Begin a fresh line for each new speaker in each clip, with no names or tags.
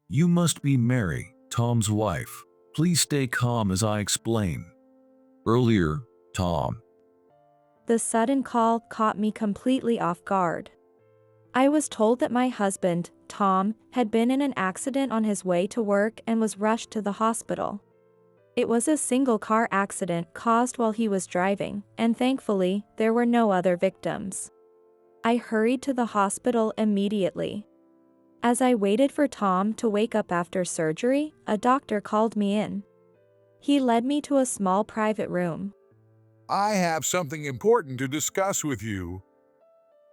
You must be Mary, Tom's wife. Please stay calm as I explain. Earlier, Tom.
The sudden call caught me completely off guard. I was told that my husband, Tom, had been in an accident on his way to work and was rushed to the hospital. It was a single-car accident caused while he was driving, and thankfully, there were no other victims. I hurried to the hospital immediately. As I waited for Tom to wake up after surgery, a doctor called me in. He led me to a small private room.
I have something important to discuss with you.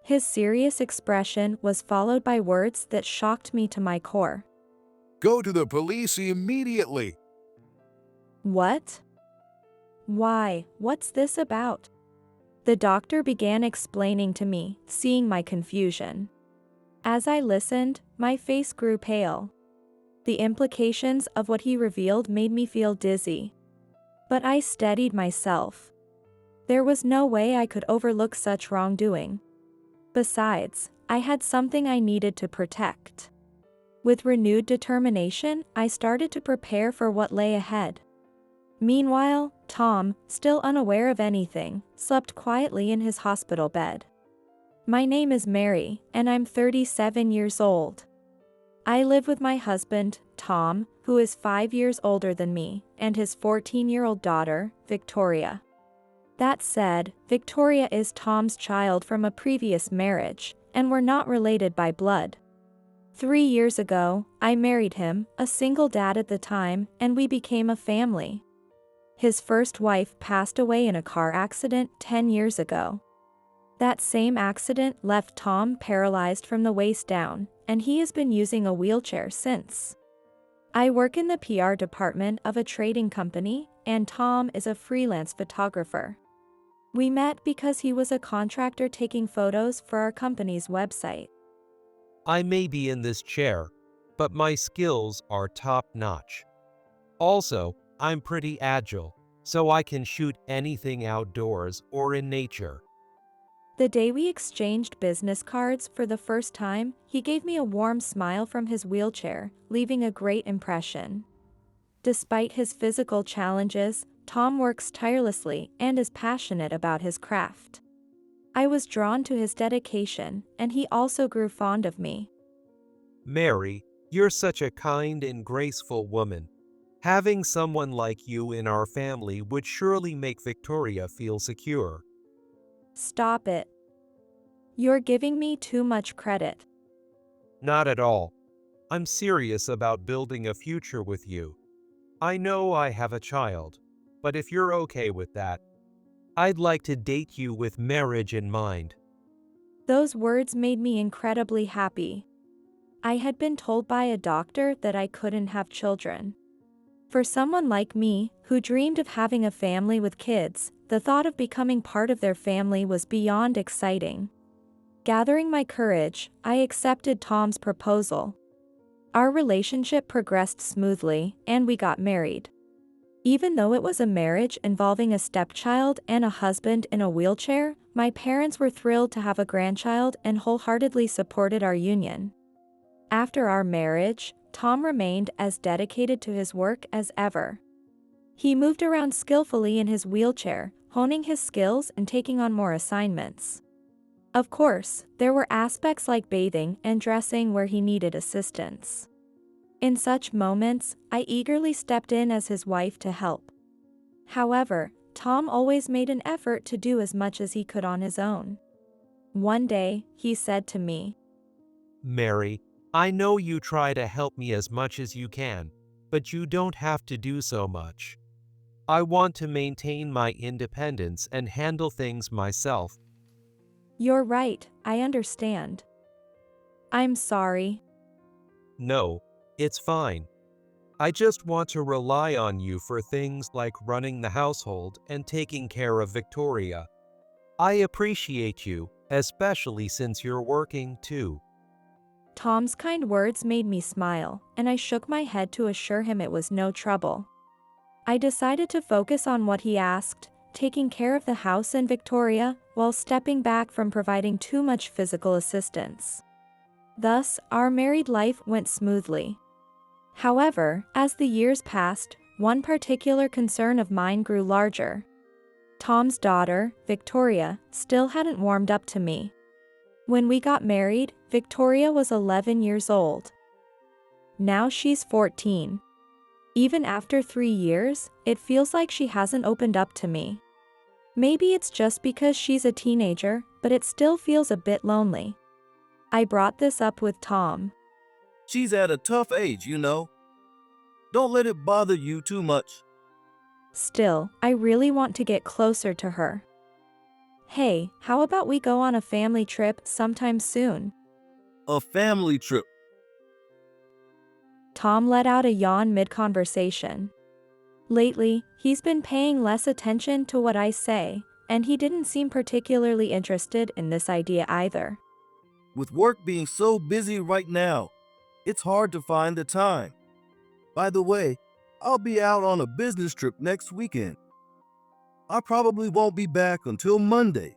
His serious expression was followed by words that shocked me to my core.
Go to the police immediately.
What? Why, what's this about? The doctor began explaining to me, seeing my confusion. As I listened, my face grew pale. The implications of what he revealed made me feel dizzy. But I steadied myself. There was no way I could overlook such wrongdoing. Besides, I had something I needed to protect. With renewed determination, I started to prepare for what lay ahead. Meanwhile, Tom, still unaware of anything, slept quietly in his hospital bed. My name is Mary, and I'm 37 years old. I live with my husband, Tom, who is 5 years older than me, and his 14-year-old daughter, Victoria. That said, Victoria is Tom's child from a previous marriage, and we're not related by blood. 3 years ago, I married him, a single dad at the time, and we became a family. His first wife passed away in a car accident 10 years ago. That same accident left Tom paralyzed from the waist down, and he has been using a wheelchair since. I work in the PR department of a trading company, and Tom is a freelance photographer. We met because he was a contractor taking photos for our company's website.
I may be in this chair, but my skills are top-notch. Also, I'm pretty agile, so I can shoot anything outdoors or in nature.
The day we exchanged business cards for the first time, he gave me a warm smile from his wheelchair, leaving a great impression. Despite his physical challenges, Tom works tirelessly and is passionate about his craft. I was drawn to his dedication, and he also grew fond of me.
Mary, you're such a kind and graceful woman. Having someone like you in our family would surely make Victoria feel secure.
Stop it. You're giving me too much credit.
Not at all. I'm serious about building a future with you. I know I have a child, but if you're okay with that, I'd like to date you with marriage in mind.
Those words made me incredibly happy. I had been told by a doctor that I couldn't have children. For someone like me, who dreamed of having a family with kids, the thought of becoming part of their family was beyond exciting. Gathering my courage, I accepted Tom's proposal. Our relationship progressed smoothly, and we got married. Even though it was a marriage involving a stepchild and a husband in a wheelchair, my parents were thrilled to have a grandchild and wholeheartedly supported our union. After our marriage, Tom remained as dedicated to his work as ever. He moved around skillfully in his wheelchair, honing his skills and taking on more assignments. Of course, there were aspects like bathing and dressing where he needed assistance. In such moments, I eagerly stepped in as his wife to help. However, Tom always made an effort to do as much as he could on his own. One day, he said to me,
Mary, I know you try to help me as much as you can, but you don't have to do so much. I want to maintain my independence and handle things myself.
"You're right, I understand. I'm sorry."
No, it's fine. I just want to rely on you for things like running the household and taking care of Victoria. I appreciate you, especially since you're working too.
Tom's kind words made me smile, and I shook my head to assure him it was no trouble. I decided to focus on what he asked, taking care of the house and Victoria, while stepping back from providing too much physical assistance. Thus, our married life went smoothly. However, as the years passed, one particular concern of mine grew larger. Tom's daughter, Victoria, still hadn't warmed up to me. When we got married, Victoria was 11 years old. Now she's 14. Even after 3 years, it feels like she hasn't opened up to me. Maybe it's just because she's a teenager, but it still feels a bit lonely. I brought this up with Tom.
She's at a tough age, you know. Don't let it bother you too much.
Still, I really want to get closer to her. Hey, how about we go on a family trip sometime soon?
A family trip.
Tom let out a yawn mid-conversation. Lately, he's been paying less attention to what I say, and he didn't seem particularly interested in this idea either.
With work being so busy right now, it's hard to find the time. By the way, I'll be out on a business trip next weekend. I probably won't be back until Monday.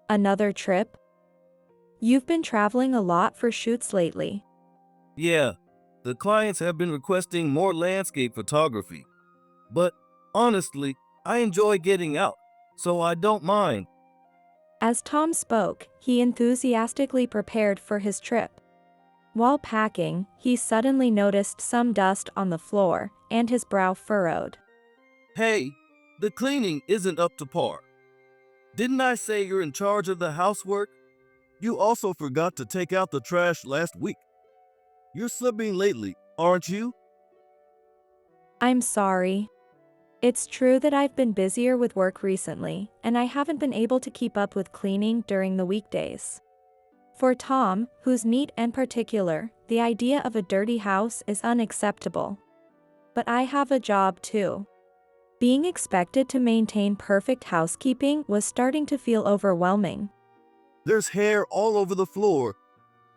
Another trip? You've been traveling a lot for shoots lately.
Yeah, the clients have been requesting more landscape photography. But honestly, I enjoy getting out, so I don't mind.
As Tom spoke, he enthusiastically prepared for his trip. While packing, he suddenly noticed some dust on the floor, and his brow furrowed.
Hey, the cleaning isn't up to par. Didn't I say you're in charge of the housework? You also forgot to take out the trash last week. You're slipping lately, aren't you?
I'm sorry. It's true that I've been busier with work recently, and I haven't been able to keep up with cleaning during the weekdays. For Tom, who's neat and particular, the idea of a dirty house is unacceptable. But I have a job too. Being expected to maintain perfect housekeeping was starting to feel overwhelming.
There's hair all over the floor,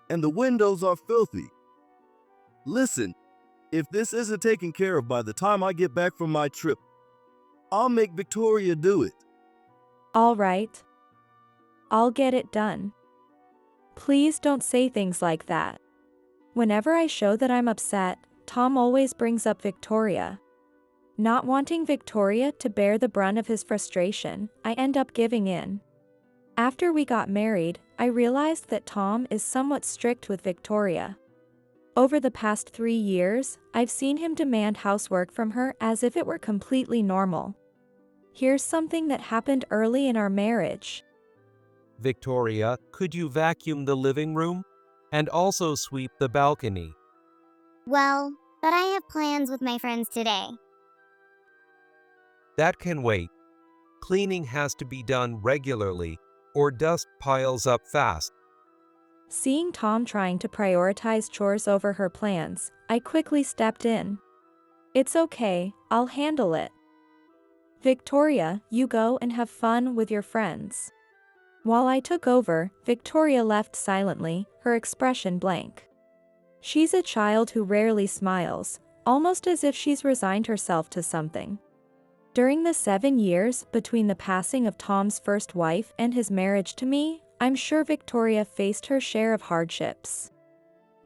and the windows are filthy. Listen, if this isn't taken care of by the time I get back from my trip, I'll make Victoria do it.
All right. I'll get it done. Please don't say things like that. Whenever I show that I'm upset, Tom always brings up Victoria. Not wanting Victoria to bear the brunt of his frustration, I end up giving in. After we got married, I realized that Tom is somewhat strict with Victoria. Over the past 3 years, I've seen him demand housework from her as if it were completely normal. Here's something that happened early in our marriage.
Victoria, could you vacuum the living room? And also sweep the balcony.
Well, but I have plans with my friends today.
That can wait. Cleaning has to be done regularly, or dust piles up fast.
Seeing Tom trying to prioritize chores over her plans, I quickly stepped in. It's okay, I'll handle it. Victoria, you go and have fun with your friends. While I took over, Victoria left silently, her expression blank. She's a child who rarely smiles, almost as if she's resigned herself to something. During the 7 years between the passing of Tom's first wife and his marriage to me, I'm sure Victoria faced her share of hardships.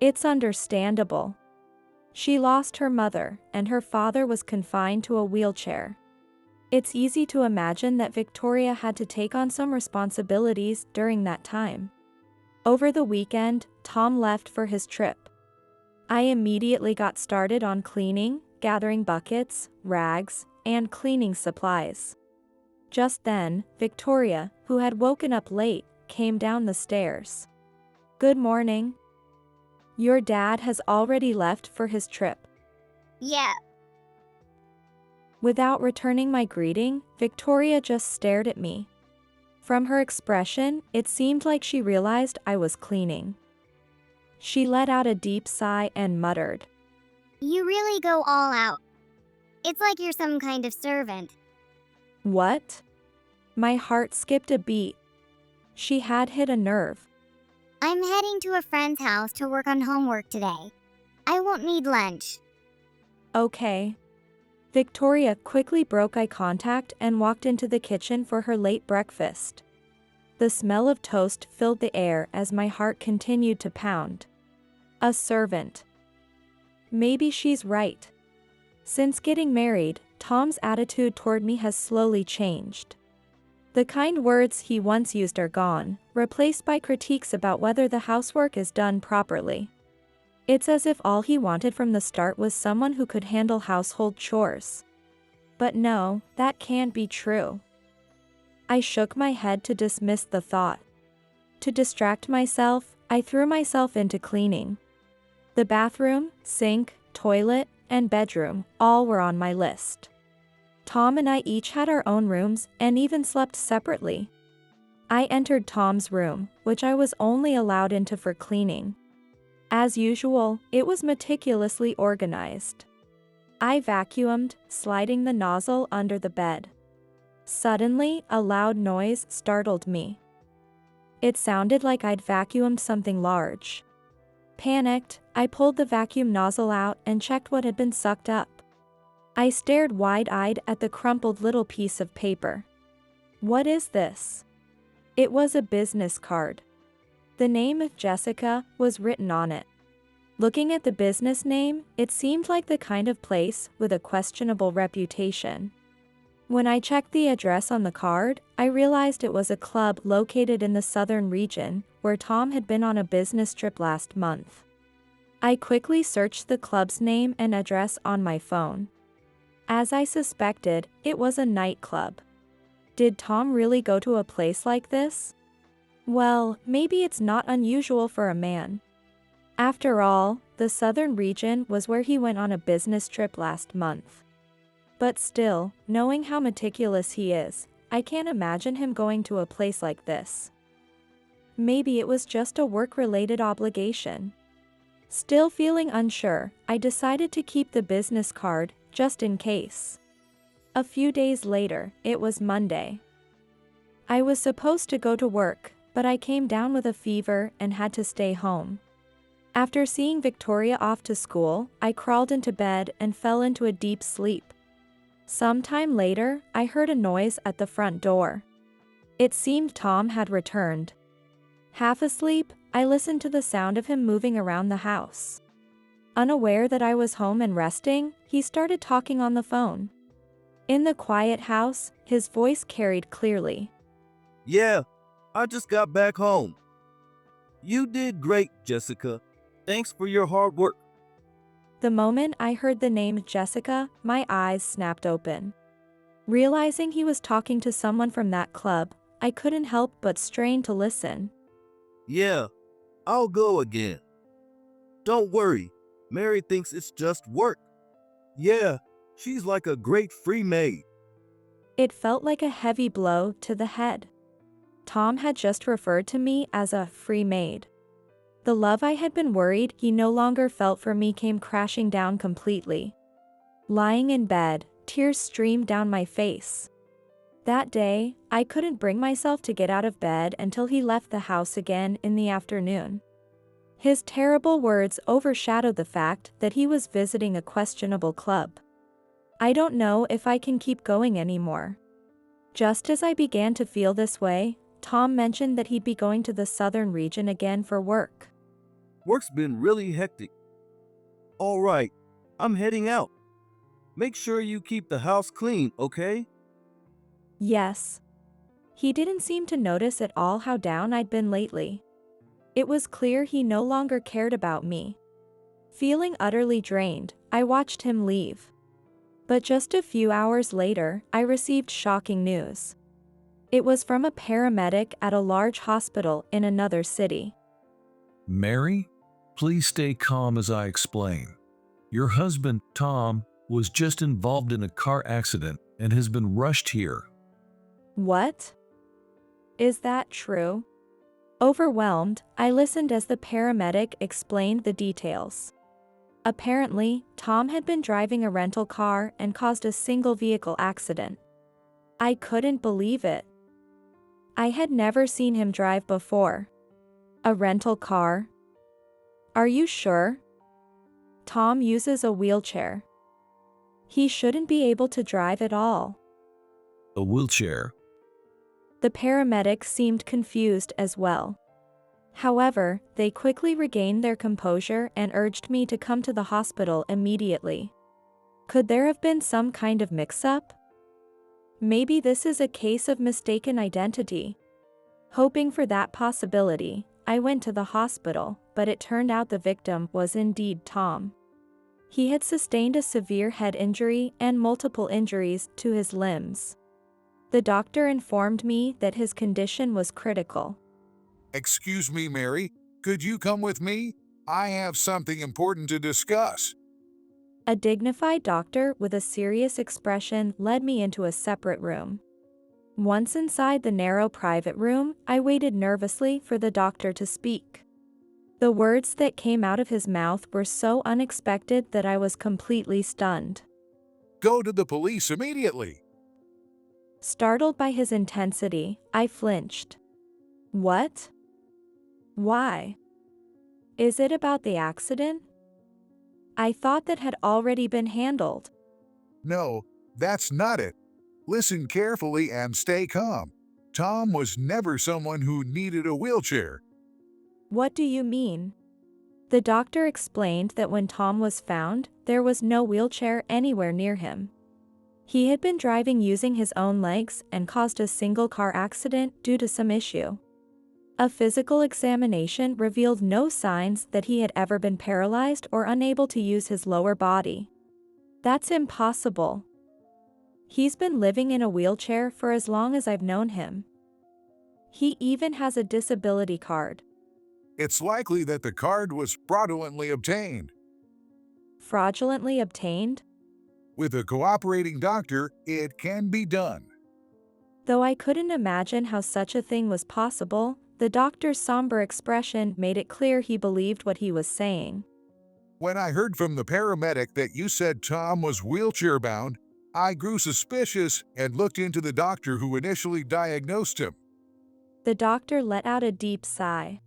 It's understandable. She lost her mother, and her father was confined to a wheelchair. It's easy to imagine that Victoria had to take on some responsibilities during that time. Over the weekend, Tom left for his trip. I immediately got started on cleaning, gathering buckets, rags, and cleaning supplies. Just then, Victoria, who had woken up late, came down the stairs. Good morning. Your dad has already left for his trip.
Yeah,
Without returning my greeting, Victoria just stared at me. From her expression, it seemed like she realized I was cleaning. She let out a deep sigh and muttered,
you really go all out. It's like you're some kind of servant.
"What?" My heart skipped a beat. She had hit a nerve.
I'm heading to a friend's house to work on homework today. I won't need lunch.
Okay. Victoria quickly broke eye contact and walked into the kitchen for her late breakfast. The smell of toast filled the air as my heart continued to pound. A servant. maybe she's right. Since getting married, Tom's attitude toward me has slowly changed. The kind words he once used are gone, replaced by critiques about whether the housework is done properly. It's as if all he wanted from the start was someone who could handle household chores. But no, that can't be true. I shook my head to dismiss the thought. To distract myself, I threw myself into cleaning. The bathroom, sink, toilet, and bedroom all were on my list. Tom and I each had our own rooms and even slept separately. I entered Tom's room, which I was only allowed into for cleaning. As usual, it was meticulously organized. I vacuumed, sliding the nozzle under the bed. Suddenly, a loud noise startled me. It sounded like I'd vacuumed something large. Panicked, I pulled the vacuum nozzle out and checked what had been sucked up. I stared wide-eyed at the crumpled little piece of paper. What is this? It was a business card. The name of Jessica was written on it. Looking at the business name, it seemed like the kind of place with a questionable reputation. When I checked the address on the card, I realized it was a club located in the southern region, where Tom had been on a business trip last month. I quickly searched the club's name and address on my phone. As I suspected, it was a nightclub. Did Tom really go to a place like this? Well, maybe it's not unusual for a man. After all, the southern region was where he went on a business trip last month. But still, knowing how meticulous he is, I can't imagine him going to a place like this. Maybe it was just a work-related obligation. Still feeling unsure, I decided to keep the business card, just in case. A few days later, it was Monday. I was supposed to go to work, but I came down with a fever and had to stay home. After seeing Victoria off to school, I crawled into bed and fell into a deep sleep. Sometime later, I heard a noise at the front door. It seemed Tom had returned. Half asleep, I listened to the sound of him moving around the house. Unaware that I was home and resting, he started talking on the phone. In the quiet house, his voice carried clearly.
Yeah, I just got back home. You did great, Jessica. Thanks for your hard work.
The moment I heard the name Jessica, my eyes snapped open. Realizing he was talking to someone from that club, I couldn't help but strain to listen.
Yeah, I'll go again. Don't worry, Mary thinks it's just work. Yeah, she's like a great free maid.
It felt like a heavy blow to the head. Tom had just referred to me as a free maid. The love I had been worried he no longer felt for me came crashing down completely. Lying in bed, tears streamed down my face. That day, I couldn't bring myself to get out of bed until he left the house again in the afternoon. His terrible words overshadowed the fact that he was visiting a questionable club. I don't know if I can keep going anymore. Just as I began to feel this way, Tom mentioned that he'd be going to the southern region again for work.
Work's been really hectic. All right, I'm heading out. Make sure you keep the house clean, okay?
Yes. He didn't seem to notice at all how down I'd been lately. It was clear he no longer cared about me. Feeling utterly drained, I watched him leave. But just a few hours later, I received shocking news. It was from a paramedic at a large hospital in another city.
Mary, please stay calm as I explain. Your husband, Tom, was just involved in a car accident and has been rushed here.
What? Is that true? Overwhelmed, I listened as the paramedic explained the details. Apparently, Tom had been driving a rental car and caused a single vehicle accident. I couldn't believe it. I had never seen him drive before. A rental car? Are you sure? Tom uses a wheelchair. He shouldn't be able to drive at all.
A wheelchair?
The paramedic seemed confused as well. However, they quickly regained their composure and urged me to come to the hospital immediately. Could there have been some kind of mix-up? Maybe this is a case of mistaken identity. Hoping for that possibility, I went to the hospital, but it turned out the victim was indeed Tom. He had sustained a severe head injury and multiple injuries to his limbs. The doctor informed me that his condition was critical.
Excuse me, Mary. Could you come with me? I have something important to discuss.
A dignified doctor with a serious expression led me into a separate room. Once inside the narrow private room, I waited nervously for the doctor to speak. The words that came out of his mouth were so unexpected that I was completely stunned.
Go to the police immediately.
Startled by his intensity, I flinched. What? Why? Is it about the accident? I thought that had already been handled.
No, that's not it. Listen carefully and stay calm. Tom was never someone who needed a wheelchair.
What do you mean? The doctor explained that when Tom was found, there was no wheelchair anywhere near him. He had been driving using his own legs and caused a single car accident due to some issue. A physical examination revealed no signs that he had ever been paralyzed or unable to use his lower body. That's impossible. He's been living in a wheelchair for as long as I've known him. He even has a disability card.
It's likely that the card was fraudulently obtained.
Fraudulently obtained?
With a cooperating doctor, it can be done.
Though I couldn't imagine how such a thing was possible, the doctor's somber expression made it clear he believed what he was saying.
When I heard from the paramedic that you said Tom was wheelchair-bound, I grew suspicious and looked into the doctor who initially diagnosed him.
The doctor let out a deep sigh.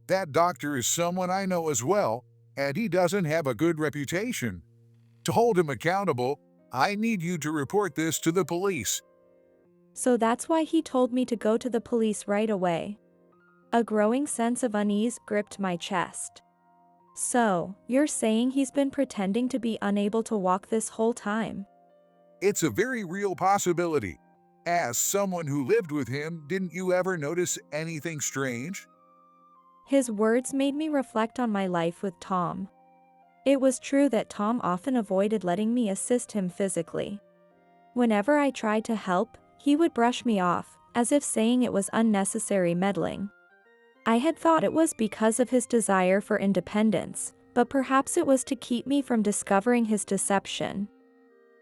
That doctor is someone I know as well, and he doesn't have a good reputation. To hold him accountable, I need you to report this to the police.
So that's why he told me to go to the police right away. A growing sense of unease gripped my chest. So, you're saying he's been pretending to be unable to walk this whole time?
It's a very real possibility. As someone who lived with him, didn't you ever notice anything strange?
His words made me reflect on my life with Tom. It was true that Tom often avoided letting me assist him physically. Whenever I tried to help, he would brush me off, as if saying it was unnecessary meddling. I had thought it was because of his desire for independence, but perhaps it was to keep me from discovering his deception.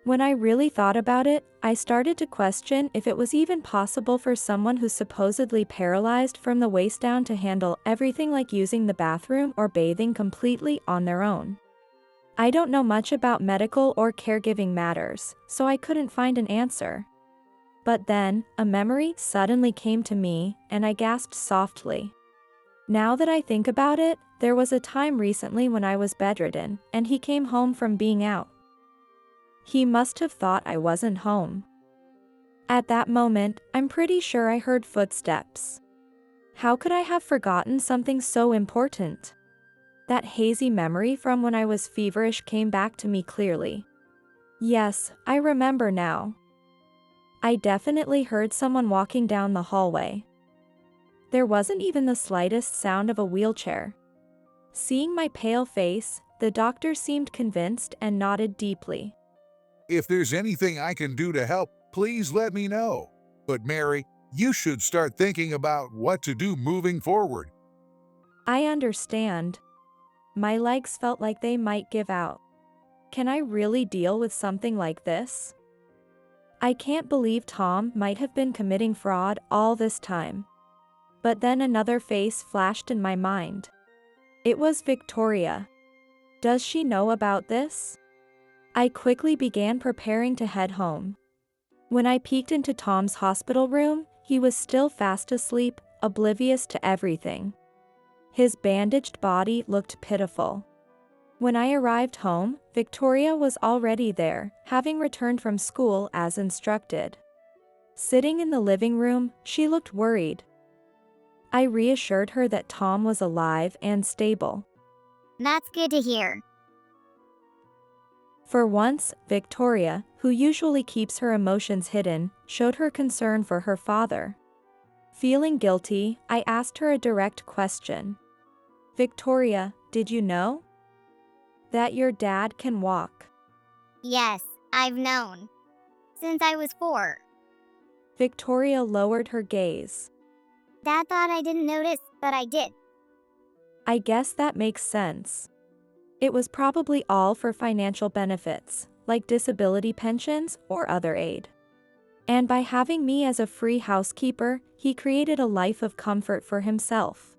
When I really thought about it, I started to question if it was even possible for someone who's supposedly paralyzed from the waist down to handle everything like using the bathroom or bathing completely on their own. I don't know much about medical or caregiving matters, so I couldn't find an answer. But then, a memory suddenly came to me, and I gasped softly. Now that I think about it, there was a time recently when I was bedridden, and he came home from being out. He must have thought I wasn't home. At that moment, I'm pretty sure I heard footsteps. How could I have forgotten something so important? That hazy memory from when I was feverish came back to me clearly. Yes, I remember now. I definitely heard someone walking down the hallway. There wasn't even the slightest sound of a wheelchair. Seeing my pale face, the doctor seemed convinced and nodded deeply.
If there's anything I can do to help, please let me know. But Mary, you should start thinking about what to do moving forward.
I understand. My legs felt like they might give out. Can I really deal with something like this? I can't believe Tom might have been committing fraud all this time. But then another face flashed in my mind. It was Victoria. Does she know about this? I quickly began preparing to head home. When I peeked into Tom's hospital room, he was still fast asleep, oblivious to everything. His bandaged body looked pitiful. When I arrived home, Victoria was already there, having returned from school as instructed. Sitting in the living room, she looked worried. I reassured her that Tom was alive and stable.
That's good to hear.
For once, Victoria, who usually keeps her emotions hidden, showed her concern for her father. Feeling guilty, I asked her a direct question. Victoria, did you know that your dad can walk?
Yes, I've known. Since I was 4.
Victoria lowered her gaze.
Dad thought I didn't notice, but I did.
I guess that makes sense. It was probably all for financial benefits, like disability pensions or other aid. And by having me as a free housekeeper, he created a life of comfort for himself.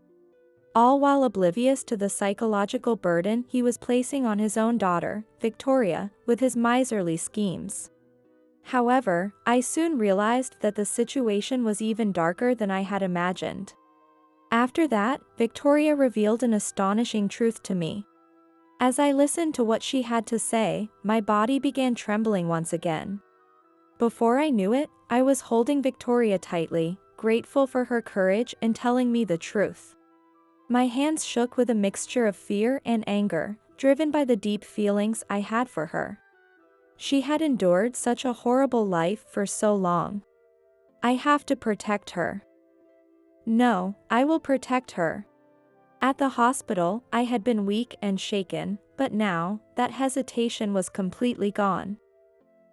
All while oblivious to the psychological burden he was placing on his own daughter, Victoria, with his miserly schemes. However, I soon realized that the situation was even darker than I had imagined. After that, Victoria revealed an astonishing truth to me. As I listened to what she had to say, my body began trembling once again. Before I knew it, I was holding Victoria tightly, grateful for her courage in telling me the truth. My hands shook with a mixture of fear and anger, driven by the deep feelings I had for her. She had endured such a horrible life for so long. I have to protect her. No, I will protect her. At the hospital, I had been weak and shaken, but now, that hesitation was completely gone.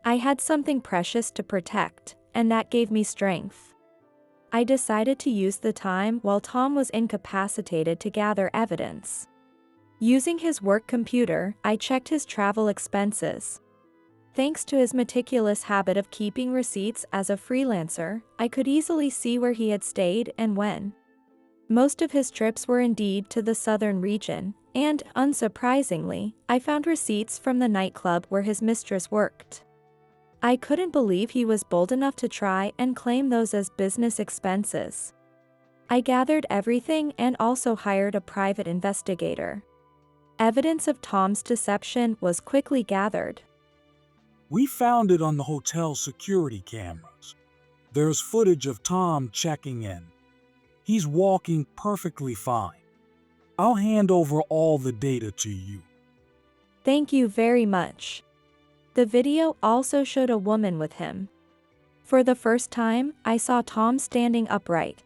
I had something precious to protect, and that gave me strength. I decided to use the time while Tom was incapacitated to gather evidence. Using his work computer, I checked his travel expenses. Thanks to his meticulous habit of keeping receipts as a freelancer, I could easily see where he had stayed and when. Most of his trips were indeed to the southern region, and, unsurprisingly, I found receipts from the nightclub where his mistress worked. I couldn't believe he was bold enough to try and claim those as business expenses. I gathered everything and also hired a private investigator. Evidence of Tom's deception was quickly gathered.
We found it on the hotel security cameras. There's footage of Tom checking in. He's walking perfectly fine. I'll hand over all the data to you.
Thank you very much. The video also showed a woman with him. For the first time, I saw Tom standing upright.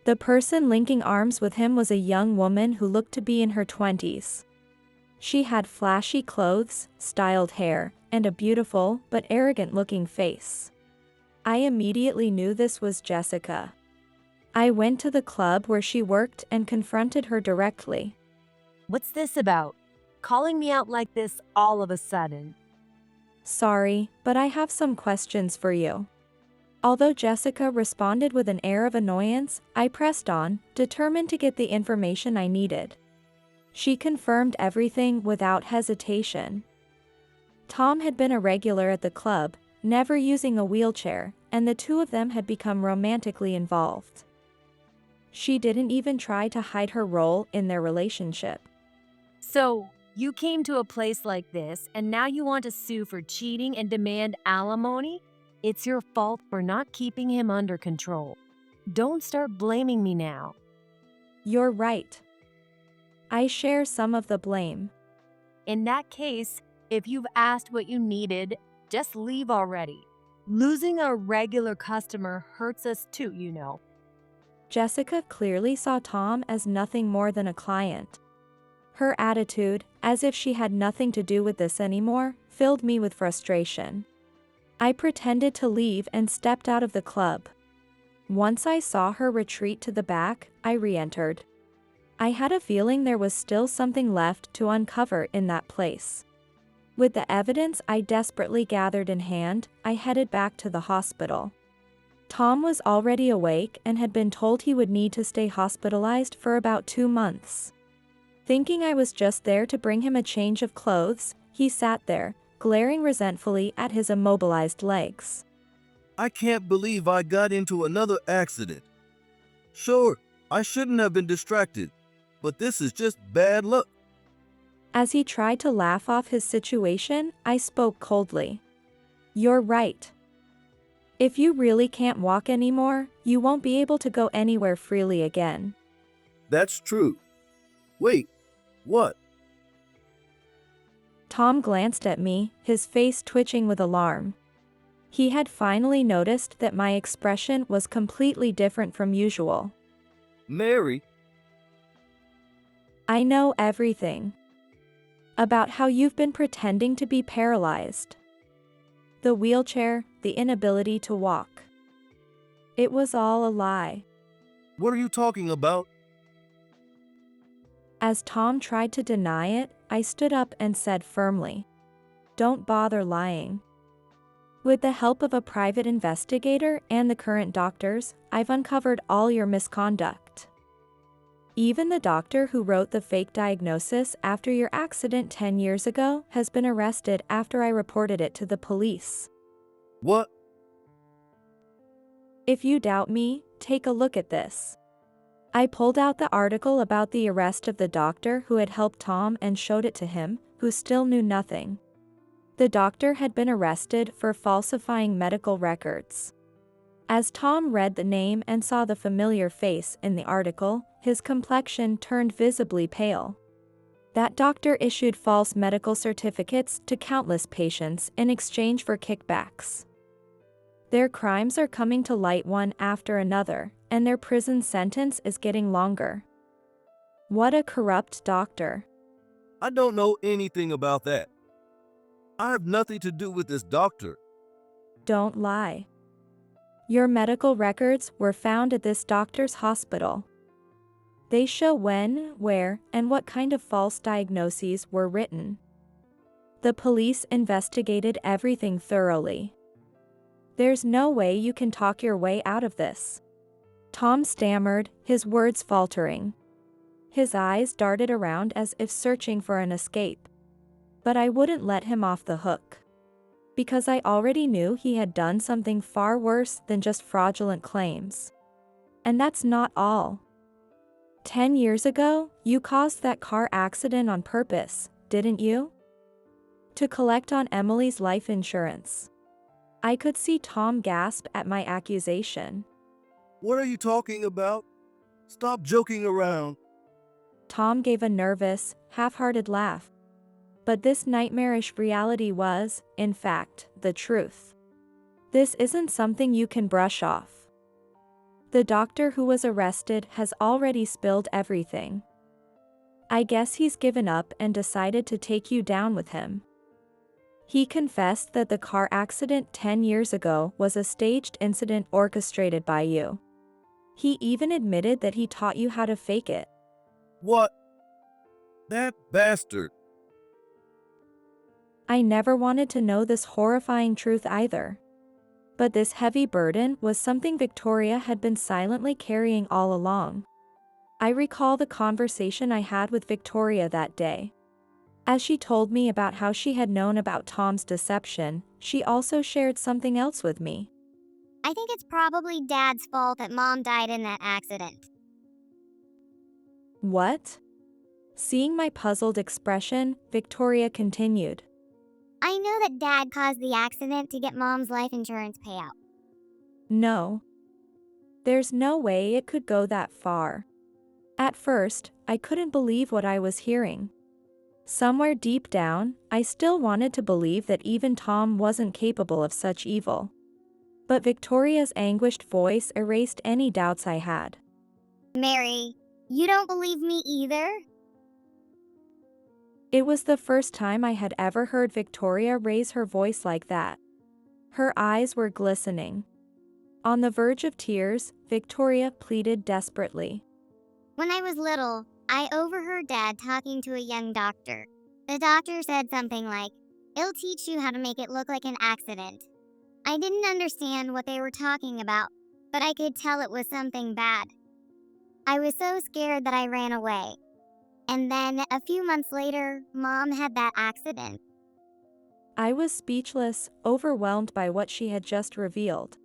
The person linking arms with him was a young woman who looked to be in her 20s. She had flashy clothes, styled hair, and a beautiful but arrogant-looking face. I immediately knew this was Jessica. I went to the club where she worked and confronted her directly.
What's this about? Calling me out like this all of a sudden?
Sorry, but I have some questions for you. Although Jessica responded with an air of annoyance, I pressed on, determined to get the information I needed. She confirmed everything without hesitation. Tom had been a regular at the club, never using a wheelchair, and the two of them had become romantically involved. She didn't even try to hide her role in their relationship.
So, you came to a place like this and now you want to sue for cheating and demand alimony? It's your fault for not keeping him under control. Don't start blaming me now.
You're right. I share some of the blame.
In that case, if you've asked what you needed, just leave already. Losing a regular customer hurts us too, you know.
Jessica clearly saw Tom as nothing more than a client. Her attitude, as if she had nothing to do with this anymore, filled me with frustration. I pretended to leave and stepped out of the club. Once I saw her retreat to the back, I re-entered. I had a feeling there was still something left to uncover in that place. With the evidence I desperately gathered in hand, I headed back to the hospital. Tom was already awake and had been told he would need to stay hospitalized for about 2 months. Thinking I was just there to bring him a change of clothes, he sat there, glaring resentfully at his immobilized legs.
I can't believe I got into another accident. Sure, I shouldn't have been distracted, but this is just bad luck.
As he tried to laugh off his situation, I spoke coldly. You're right. If you really can't walk anymore, you won't be able to go anywhere freely again.
That's true. Wait, what?
Tom glanced at me, his face twitching with alarm. He had finally noticed that my expression was completely different from usual.
Mary,
I know everything. About how you've been pretending to be paralyzed. The wheelchair, the inability to walk. It was all a lie.
what are you talking about?
As Tom tried to deny it, I stood up and said firmly, "Don't bother lying." With the help of a private investigator and the current doctors, I've uncovered all your misconduct. Even the doctor who wrote the fake diagnosis after your accident 10 years ago has been arrested after I reported it to the police.
What?
If you doubt me, take a look at this. I pulled out the article about the arrest of the doctor who had helped Tom and showed it to him, who still knew nothing. The doctor had been arrested for falsifying medical records. As Tom read the name and saw the familiar face in the article, his complexion turned visibly pale. That doctor issued false medical certificates to countless patients in exchange for kickbacks. Their crimes are coming to light one after another, and their prison sentence is getting longer. What a corrupt doctor.
I don't know anything about that. I have nothing to do with this doctor.
Don't lie. Your medical records were found at this doctor's hospital. They show when, where, and what kind of false diagnoses were written. The police investigated everything thoroughly. There's no way you can talk your way out of this. Tom stammered, his words faltering. His eyes darted around as if searching for an escape. But I wouldn't let him off the hook. Because I already knew he had done something far worse than just fraudulent claims. And that's not all. 10 years ago, you caused that car accident on purpose, didn't you? To collect on Emily's life insurance. I could see Tom gasp at my accusation.
What are you talking about? Stop joking around.
Tom gave a nervous, half-hearted laugh. But this nightmarish reality was, in fact, the truth. This isn't something you can brush off. The doctor who was arrested has already spilled everything. I guess he's given up and decided to take you down with him. He confessed that the car accident 10 years ago was a staged incident orchestrated by you. He even admitted that he taught you how to fake it.
What? That bastard.
I never wanted to know this horrifying truth either. But this heavy burden was something Victoria had been silently carrying all along. I recall the conversation I had with Victoria that day. As she told me about how she had known about Tom's deception, she also shared something else with me.
I think it's probably Dad's fault that Mom died in that accident.
What? Seeing my puzzled expression, Victoria continued.
I know that Dad caused the accident to get Mom's life insurance payout.
No. There's no way it could go that far. At first, I couldn't believe what I was hearing. Somewhere deep down, I still wanted to believe that even Tom wasn't capable of such evil. But Victoria's anguished voice erased any doubts I had.
Mary, you don't believe me either?
It was the first time I had ever heard Victoria raise her voice like that. Her eyes were glistening. On the verge of tears, Victoria pleaded desperately.
When I was little, I overheard Dad talking to a young doctor. The doctor said something like, "It'll teach you how to make it look like an accident." I didn't understand what they were talking about, but I could tell it was something bad. I was so scared that I ran away. And then, a few months later, Mom had that accident.
I was speechless, overwhelmed by what she had just revealed.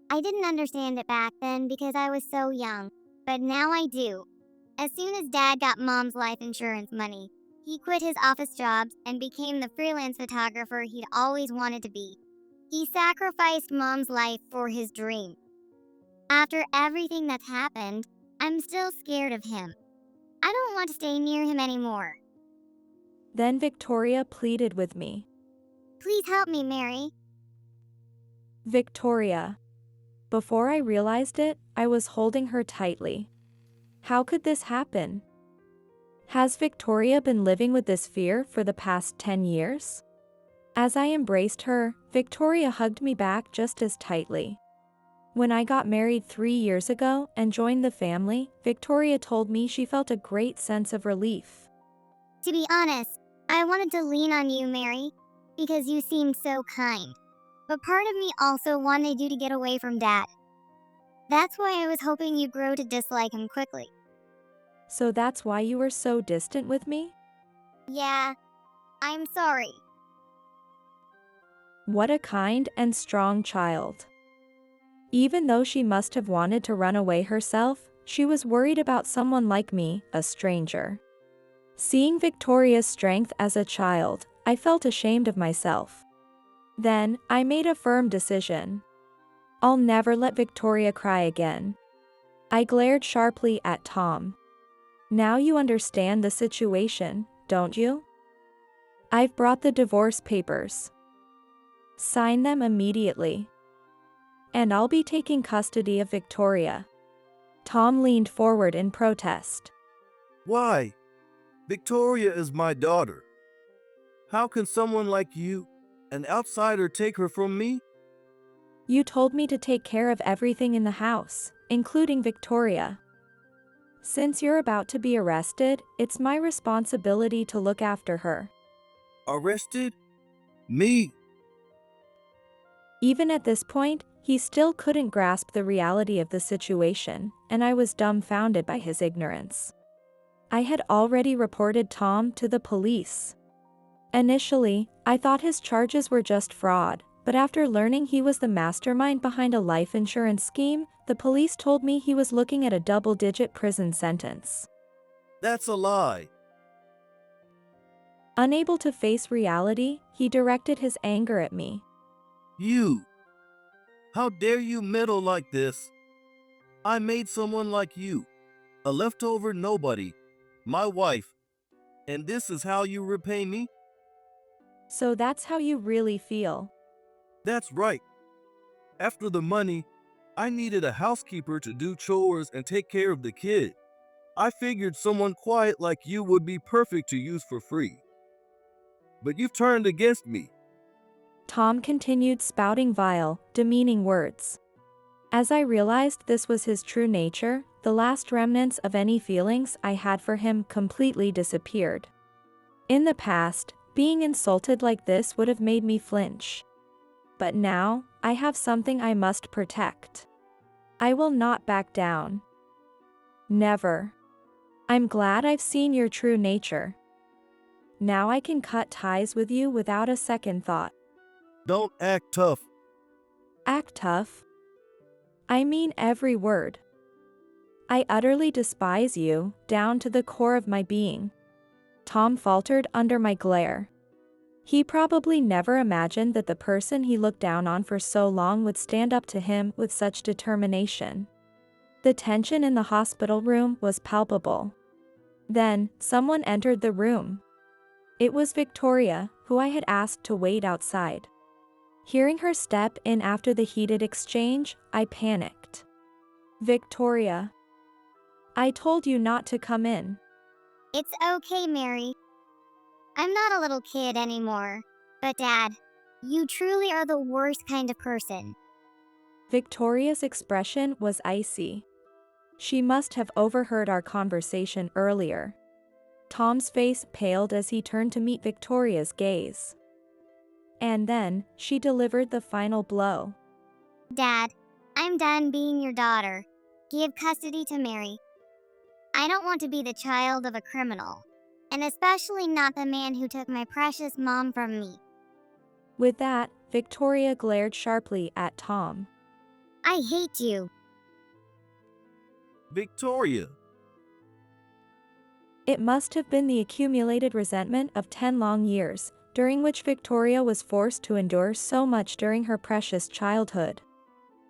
I didn't understand it back then because I was so young, but now I do. As soon as Dad got Mom's life insurance money, he quit his office jobs and became the freelance photographer he'd always wanted to be. He sacrificed Mom's life for his dream. After everything that's happened, I'm still scared of him. I don't want to stay near him anymore.
Then Victoria pleaded with me.
Please help me, Mary.
Victoria. Before I realized it, I was holding her tightly. How could this happen? Has Victoria been living with this fear for the past 10 years? As I embraced her, Victoria hugged me back just as tightly. When I got married 3 years ago and joined the family, Victoria told me she felt a great sense of relief.
To be honest, I wanted to lean on you, Mary, because you seemed so kind. But part of me also wanted you to get away from Dad. That's why I was hoping you'd grow to dislike him quickly.
So that's why you were so distant with me?
Yeah, I'm sorry.
What a kind and strong child. Even though she must have wanted to run away herself, she was worried about someone like me, a stranger. Seeing Victoria's strength as a child, I felt ashamed of myself. Then, I made a firm decision. I'll never let Victoria cry again. I glared sharply at Tom. Now you understand the situation, don't you? I've brought the divorce papers. Sign them immediately. And I'll be taking custody of Victoria. Tom leaned forward in protest.
Why? Victoria is my daughter. How can someone like you, an outsider, take her from me?
You told me to take care of everything in the house, including Victoria. Since you're about to be arrested, it's my responsibility to look after her.
Arrested? Me?
Even at this point, he still couldn't grasp the reality of the situation, and I was dumbfounded by his ignorance. I had already reported Tom to the police. Initially, I thought his charges were just fraud, but after learning he was the mastermind behind a life insurance scheme, the police told me he was looking at a double-digit prison sentence.
That's a lie.
Unable to face reality, he directed his anger at me.
You! How dare you meddle like this? I made someone like you, a leftover nobody, my wife, and this is how you repay me?
So that's how you really feel.
That's right. After the money, I needed a housekeeper to do chores and take care of the kid. I figured someone quiet like you would be perfect to use for free. But you've turned against me.
Tom continued spouting vile, demeaning words. As I realized this was his true nature, the last remnants of any feelings I had for him completely disappeared. In the past, being insulted like this would have made me flinch. But now, I have something I must protect. I will not back down. Never. I'm glad I've seen your true nature. Now I can cut ties with you without a second thought.
Don't act tough.
Act tough? I mean every word. I utterly despise you, down to the core of my being. Tom faltered under my glare. He probably never imagined that the person he looked down on for so long would stand up to him with such determination. The tension in the hospital room was palpable. Then, someone entered the room. It was Victoria, who I had asked to wait outside. Hearing her step in after the heated exchange, I panicked. Victoria. I told you not to come in.
It's okay, Mary. I'm not a little kid anymore. But Dad, you truly are the worst kind of person.
Victoria's expression was icy. She must have overheard our conversation earlier. Tom's face paled as he turned to meet Victoria's gaze. And then, she delivered the final blow.
Dad, I'm done being your daughter. Give custody to Mary. I don't want to be the child of a criminal. And especially not the man who took my precious mom from me.
With that, Victoria glared sharply at Tom.
I hate you.
Victoria.
It must have been the accumulated resentment of 10 long years, during which Victoria was forced to endure so much during her precious childhood.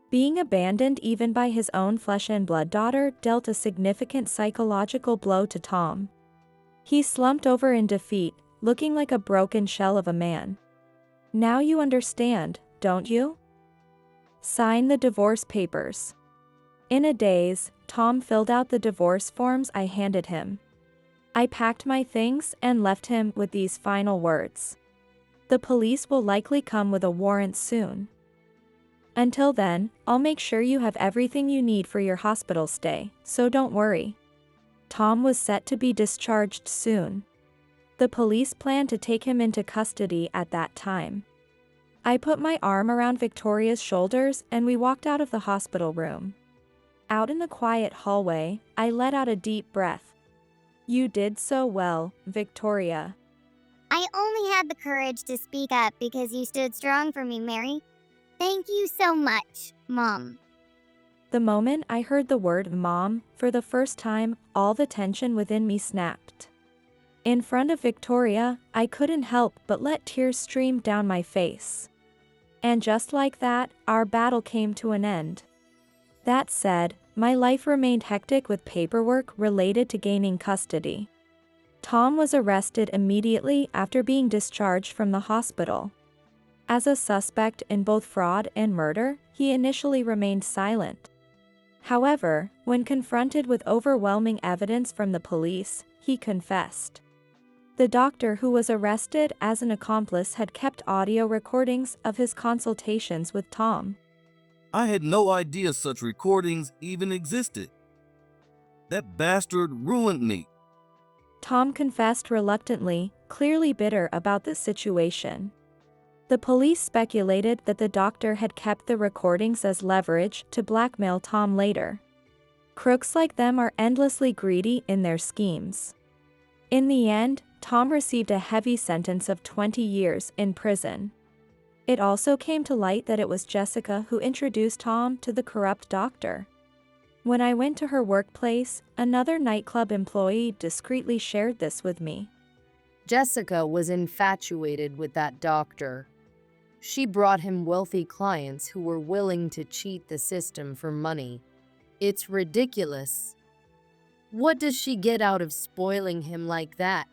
Being abandoned even by his own flesh and blood daughter dealt a significant psychological blow to Tom. He slumped over in defeat, looking like a broken shell of a man. Now you understand, don't you? Sign the divorce papers. In a daze, Tom filled out the divorce forms I handed him. I packed my things and left him with these final words. The police will likely come with a warrant soon. Until then, I'll make sure you have everything you need for your hospital stay, so don't worry. Tom was set to be discharged soon. The police planned to take him into custody at that time. I put my arm around Victoria's shoulders and we walked out of the hospital room. Out in the quiet hallway, I let out a deep breath. You did so well, Victoria.
I only had the courage to speak up because you stood strong for me, Mary. Thank you so much, Mom.
The moment I heard the word Mom, for the first time, all the tension within me snapped. In front of Victoria, I couldn't help but let tears stream down my face. And just like that, our battle came to an end. That said, my life remained hectic with paperwork related to gaining custody. Tom was arrested immediately after being discharged from the hospital. As a suspect in both fraud and murder, he initially remained silent. However, when confronted with overwhelming evidence from the police, he confessed. The doctor who was arrested as an accomplice had kept audio recordings of his consultations with Tom.
I had no idea such recordings even existed. That bastard ruined me.
Tom confessed reluctantly, clearly bitter about the situation. The police speculated that the doctor had kept the recordings as leverage to blackmail Tom later. Crooks like them are endlessly greedy in their schemes. In the end, Tom received a heavy sentence of 20 years in prison. It also came to light that it was Jessica who introduced Tom to the corrupt doctor. When I went to her workplace, another nightclub employee discreetly shared this with me.
Jessica was infatuated with that doctor. She brought him wealthy clients who were willing to cheat the system for money. It's ridiculous. What does she get out of spoiling him like that?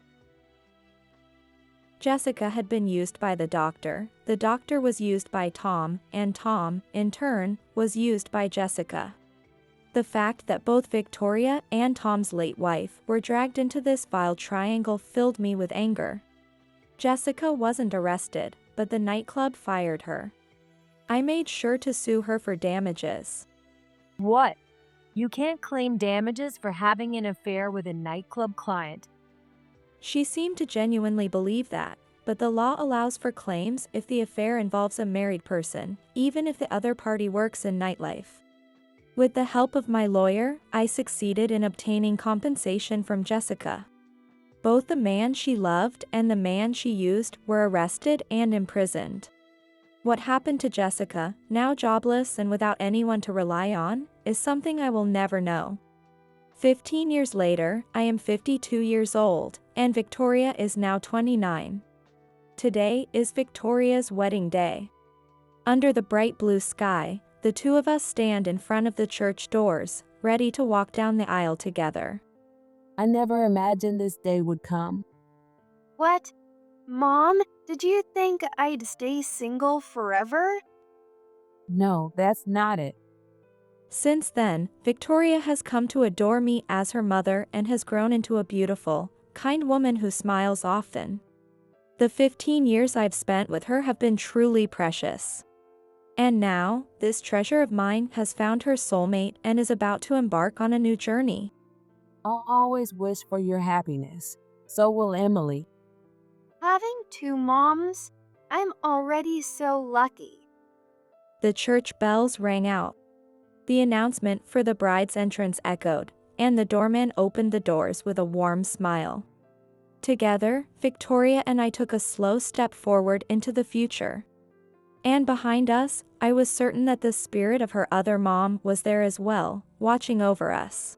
Jessica had been used by the doctor was used by Tom, and Tom, in turn, was used by Jessica. The fact that both Victoria and Tom's late wife were dragged into this vile triangle filled me with anger. Jessica wasn't arrested, but the nightclub fired her. I made sure to sue her for damages.
What? You can't claim damages for having an affair with a nightclub client.
She seemed to genuinely believe that, but the law allows for claims if the affair involves a married person, even if the other party works in nightlife. With the help of my lawyer, I succeeded in obtaining compensation from Jessica. Both the man she loved and the man she used were arrested and imprisoned. What happened to Jessica, now jobless and without anyone to rely on, is something I will never know. 15 years later, I am 52 years old, and Victoria is now 29. Today is Victoria's wedding day. Under the bright blue sky, the two of us stand in front of the church doors, ready to walk down the aisle together.
I never imagined this day would come.
What? Mom, did you think I'd stay single forever?
No, that's not it.
Since then, Victoria has come to adore me as her mother and has grown into a beautiful, kind woman who smiles often. The 15 years I've spent with her have been truly precious. And now, this treasure of mine has found her soulmate and is about to embark on a new journey.
I'll always wish for your happiness. So will Emily.
Having two moms? I'm already so lucky.
The church bells rang out. The announcement for the bride's entrance echoed, and the doorman opened the doors with a warm smile. Together, Victoria and I took a slow step forward into the future. And behind us, I was certain that the spirit of her other mom was there as well, watching over us.